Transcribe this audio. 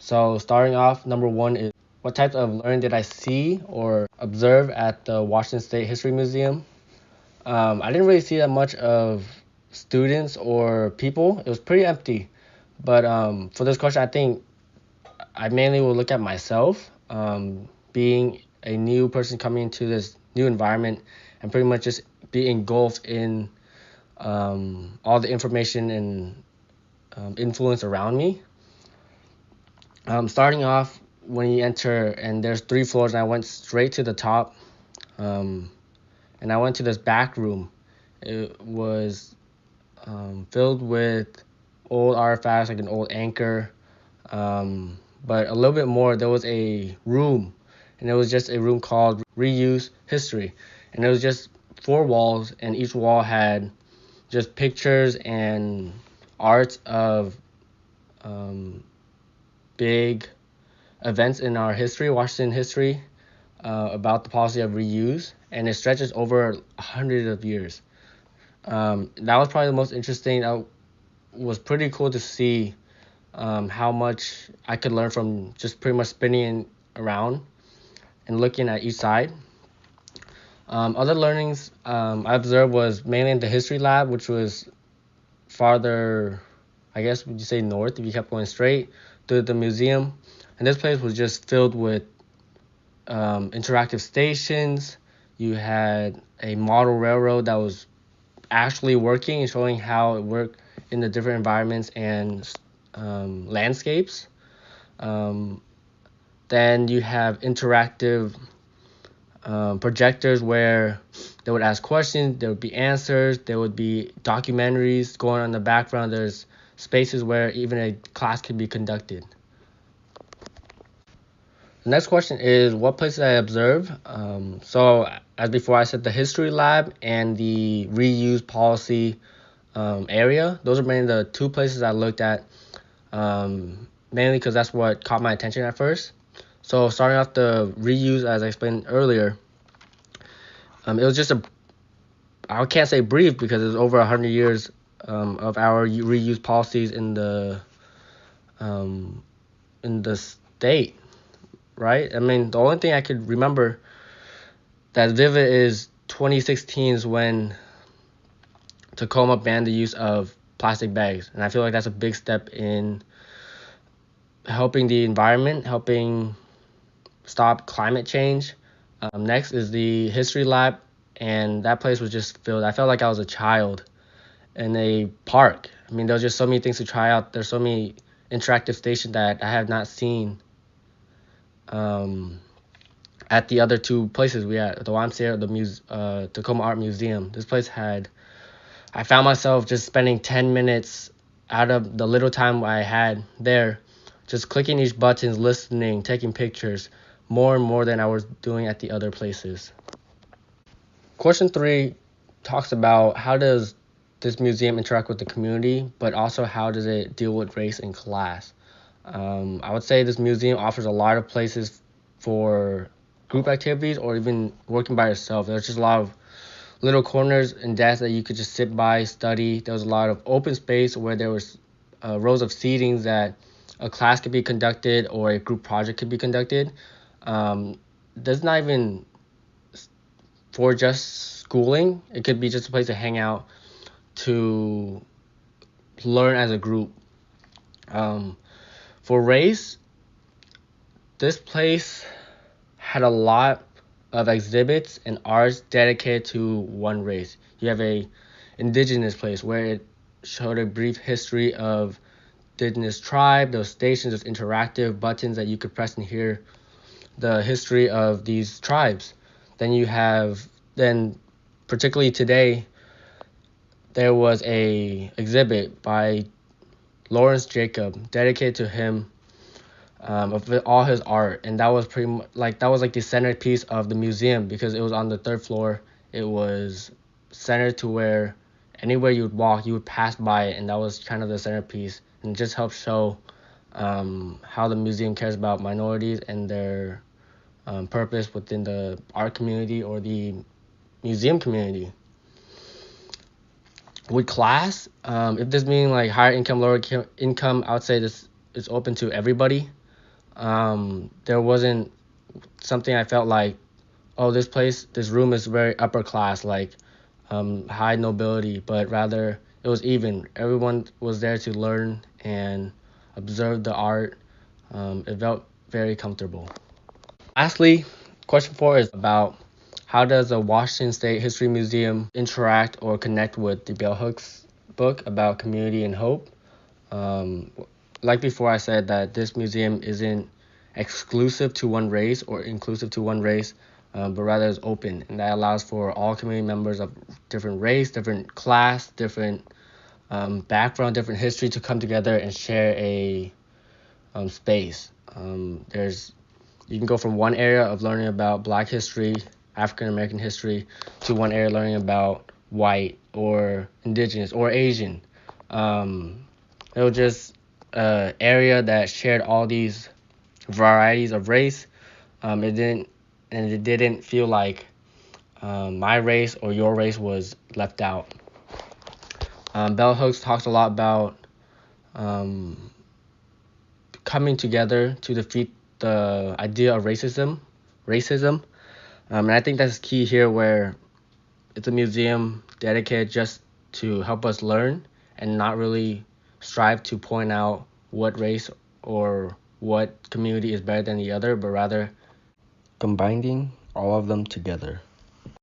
So starting off, number one is what types of learning did I see or observe at the Washington State History Museum? I didn't really see that much of students or people. It was pretty empty. But for this question, I think I mainly will look at myself, being a new person coming into this new environment and pretty much just be engulfed in all the information and influence around me. Starting off, when you enter, and there's 3 floors, and I went straight to the top, and I went to this back room. It was filled with old artifacts, like an old anchor, but a little bit more. There was a room, and it was just a room called Reuse History, and it was just 4 walls, and each wall had just pictures and art of big events in our history, Washington history, about the policy of reuse, and it stretches over 100 of years. That was probably the most interesting. That was pretty cool to see how much I could learn from just pretty much spinning around and looking at each side. Other learnings I observed was mainly in the history lab, which was farther, I guess would you say north if you kept going straight to the museum. And this place was just filled with interactive stations. You had a model railroad that was actually working and showing how it worked in the different environments and landscapes. Then you have interactive projectors where they would ask questions, there would be answers, there would be documentaries going on in the background. There's spaces where even a class could be conducted. The next question is what places I observe. So as before, I said the history lab and the reuse policy area. Those are mainly the 2 places I looked at, mainly because that's what caught my attention at first. So starting off the reuse, as I explained earlier, it was just I can't say brief because it was over 100 years of our reuse policies in the state, right? I mean, the only thing I could remember that's vivid is 2016's when Tacoma banned the use of plastic bags, and I feel like that's a big step in helping the environment, helping stop climate change. Next is the history lab, and that place was just filled. I felt like I was a child in a park. I mean, there was just so many things to try out. There's so many interactive stations that I have not seen at the other 2 places we had, the YMCA or the Tacoma Art Museum. This place I found myself just spending 10 minutes out of the little time I had there, just clicking each buttons, listening, taking pictures, more and more than I was doing at the other places. Question 3 talks about how does this museum interact with the community, but also how does it deal with race and class. I would say this museum offers a lot of places for group activities or even working by yourself. There's just a lot of little corners and desks that you could just sit by, study. There was a lot of open space where there was rows of seatings that a class could be conducted or a group project could be conducted. That's not even for just schooling. It could be just a place to hang out, to learn as a group. For race, this place had a lot of exhibits and arts dedicated to one race. You have a indigenous place where it showed a brief history of indigenous tribe, those stations, those interactive buttons that you could press and hear the history of these tribes. Then particularly today, there was a exhibit by Lawrence Jacob dedicated to him, of all his art, and that was like the centerpiece of the museum because it was on the 3rd floor. It was centered to where anywhere you would walk, you would pass by it, and that was kind of the centerpiece, and it just helps show how the museum cares about minorities and their purpose within the art community or the museum community. With class, if this meaning like higher income, lower income, I would say this is open to everybody. There wasn't something I felt like, oh, this room is very upper class, like high nobility, but rather it was even. Everyone was there to learn and observe the art. It felt very comfortable. Lastly, question 4 is about how does the Washington State History Museum interact or connect with the Bell Hooks book about community and hope? Um, like before, I said that this museum isn't exclusive to one race or inclusive to one race, but rather is open, and that allows for all community members of different race, different class, different background, different history to come together and share a space. There's You can go from one area of learning about Black history, African American history, to one area learning about white or indigenous or Asian. It was just an area that shared all these varieties of race. It didn't feel like my race or your race was left out. Bell Hooks talks a lot about um, coming together to defeat the idea of racism. And I think that's key here, where it's a museum dedicated just to help us learn and not really strive to point out what race or what community is better than the other, but rather combining all of them together.